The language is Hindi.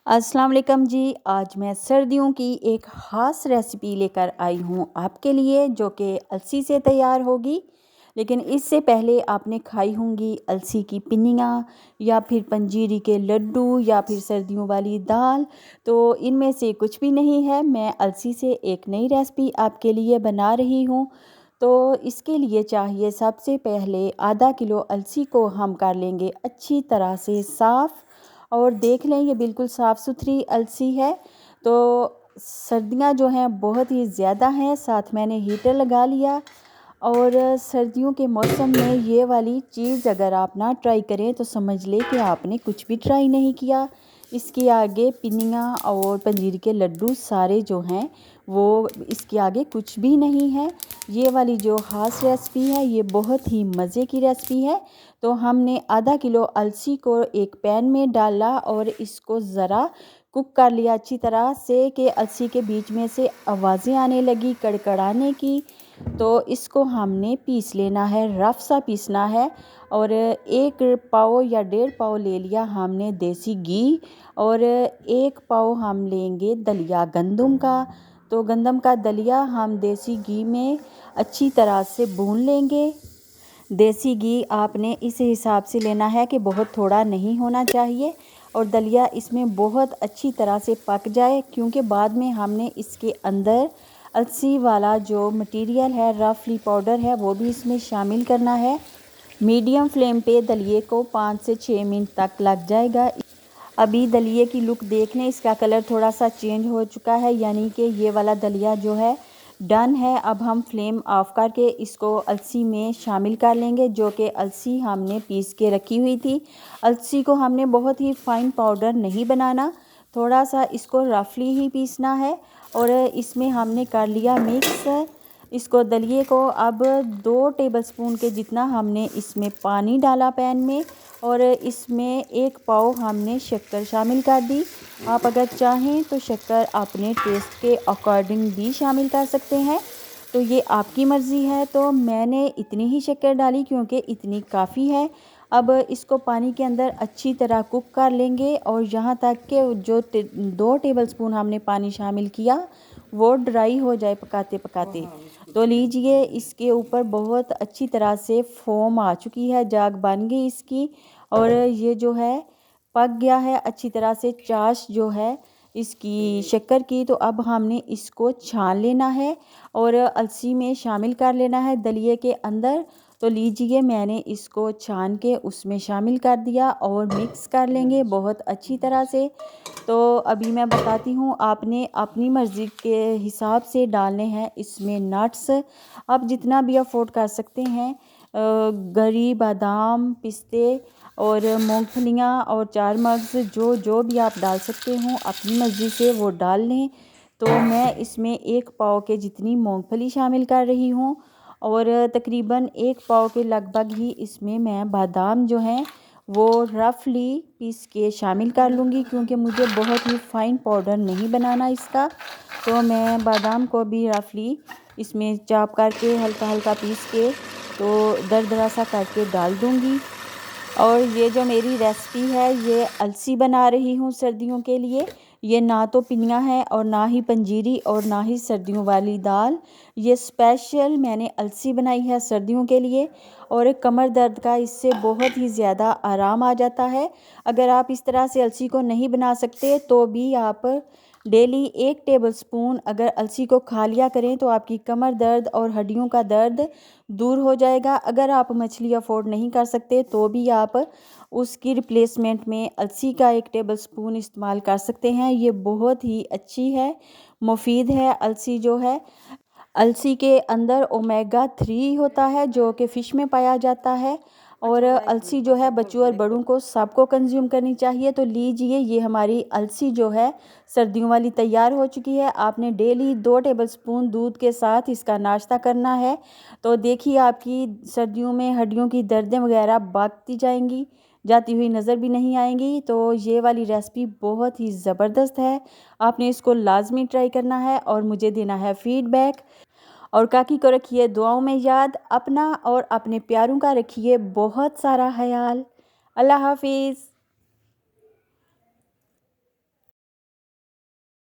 अस्सलाम वालेकुम जी। आज मैं सर्दियों की एक ख़ास रेसिपी लेकर आई हूँ आपके लिए, जो कि अलसी से तैयार होगी। लेकिन इससे पहले आपने खाई होंगी अलसी की पिन्नियाँ या फिर पंजीरी के लड्डू या फिर सर्दियों वाली दाल। तो इनमें से कुछ भी नहीं है। मैं अलसी से एक नई रेसिपी आपके लिए बना रही हूँ। तो इसके लिए चाहिए सबसे पहले आधा किलो अलसी को हम कर लेंगे अच्छी तरह से साफ़। और देख लें, ये बिल्कुल साफ़ सुथरी अलसी है। तो सर्दियाँ जो हैं बहुत ही ज़्यादा हैं, साथ मैंने हीटर लगा लिया। और सर्दियों के मौसम में ये वाली चीज़ अगर आप ना ट्राई करें तो समझ लें कि आपने कुछ भी ट्राई नहीं किया। इसके आगे पिन्नियाँ और पंजीरी के लड्डू सारे जो हैं वो इसके आगे कुछ भी नहीं है। ये वाली जो ख़ास रेसिपी है ये बहुत ही मज़े की रेसिपी है। तो हमने आधा किलो अलसी को एक पैन में डाला और इसको ज़रा कुक कर लिया अच्छी तरह से कि अलसी के बीच में से आवाज़ें आने लगी कड़कड़ाने की। तो इसको हमने पीस लेना है, रफ़ सा पीसना है। और एक पाव या 1.5 पाव ले लिया हमने देसी घी। और एक पाव हम लेंगे दलिया गंदम का। तो गंदम का दलिया हम देसी घी में अच्छी तरह से भून लेंगे। देसी घी आपने इस हिसाब से लेना है कि बहुत थोड़ा नहीं होना चाहिए और दलिया इसमें बहुत अच्छी तरह से पक जाए, क्योंकि बाद में हमने इसके अंदर अलसी वाला जो मटेरियल है, रफली पाउडर है, वो भी इसमें शामिल करना है। मीडियम फ्लेम पे दलिए को 5 से 6 मिनट तक लग जाएगा। अभी दलिए की लुक देख लें, इसका कलर थोड़ा सा चेंज हो चुका है, यानी कि ये वाला दलिया जो है डन है। अब हम फ्लेम ऑफ करके इसको अलसी में शामिल कर लेंगे, जो कि अलसी हमने पीस के रखी हुई थी। अलसी को हमने बहुत ही फाइन पाउडर नहीं बनाना, थोड़ा सा इसको रफली ही पीसना है। और इसमें हमने कर लिया मिक्स इसको दलिए को। अब 2 टेबलस्पून के जितना हमने इसमें पानी डाला पैन में और इसमें 1 पाव हमने शक्कर शामिल कर दी। आप अगर चाहें तो शक्कर अपने टेस्ट के अकॉर्डिंग भी शामिल कर सकते हैं, तो ये आपकी मर्ज़ी है। तो मैंने इतनी ही शक्कर डाली क्योंकि इतनी काफ़ी है। अब इसको पानी के अंदर अच्छी तरह कुक कर लेंगे और यहाँ तक कि जो 2 टेबलस्पून हमने पानी शामिल किया वो ड्राई हो जाए पकाते पकाते। तो लीजिए, इसके ऊपर बहुत अच्छी तरह से फोम आ चुकी है, जाग बन गई इसकी। और ये जो है पक गया है अच्छी तरह से, चाश जो है इसकी शक्कर की। तो अब हमने इसको छान लेना है और अलसी में शामिल कर लेना है दलिए के अंदर। तो लीजिए, मैंने इसको छान के उसमें शामिल कर दिया और मिक्स कर लेंगे बहुत अच्छी तरह से। तो अभी मैं बताती हूँ, आपने अपनी मर्ज़ी के हिसाब से डालने हैं इसमें नट्स। आप जितना भी अफोर्ड कर सकते हैं, गरी, बादाम, पिस्ते और मूंगफलियाँ और चार मग्ज़ जो जो भी आप डाल सकते हो अपनी मर्ज़ी से वो डाल लें। तो मैं इसमें 1 पाव के जितनी मूंगफली शामिल कर रही हूँ और तकरीबन 1 पाव के लगभग ही इसमें मैं बादाम जो हैं वो रफली पीस के शामिल कर लूँगी, क्योंकि मुझे बहुत ही फाइन पाउडर नहीं बनाना इसका। तो मैं बादाम को भी रफली इसमें चॉप करके हल्का हल्का पीस के तो दरदरा सा करके डाल दूँगी। और ये जो मेरी रेसिपी है ये अलसी बना रही हूँ सर्दियों के लिए। ये ना तो पिनिया है और ना ही पंजीरी और ना ही सर्दियों वाली दाल। ये स्पेशल मैंने अलसी बनाई है सर्दियों के लिए। और कमर दर्द का इससे बहुत ही ज़्यादा आराम आ जाता है। अगर आप इस तरह से अलसी को नहीं बना सकते तो भी आप डेली 1 टेबलस्पून अगर अलसी को खा लिया करें तो आपकी कमर दर्द और हड्डियों का दर्द दूर हो जाएगा। अगर आप मछली अफोर्ड नहीं कर सकते तो भी आप उसकी रिप्लेसमेंट में अलसी का 1 टेबलस्पून इस्तेमाल कर सकते हैं। ये बहुत ही अच्छी है, मुफीद है। अलसी जो है, अलसी के अंदर ओमेगा 3 होता है जो कि फ़िश में पाया जाता है। और अलसी जो है बच्चों और बड़ों को सबको कंज्यूम करनी चाहिए। तो लीजिए, ये हमारी अलसी जो है सर्दियों वाली तैयार हो चुकी है। आपने डेली 2 टेबलस्पून दूध के साथ इसका नाश्ता करना है। तो देखिए, आपकी सर्दियों में हड्डियों की दर्दें वगैरह भागती जाएंगी, जाती हुई नज़र भी नहीं आएंगी। तो ये वाली रेसिपी बहुत ही ज़बरदस्त है, आपने इसको लाजमी ट्राई करना है और मुझे देना है फ़ीडबैक। और काकी को रखिए दुआओं में याद, अपना और अपने प्यारों का रखिए बहुत सारा ख्याल। अल्लाह हाफिज़।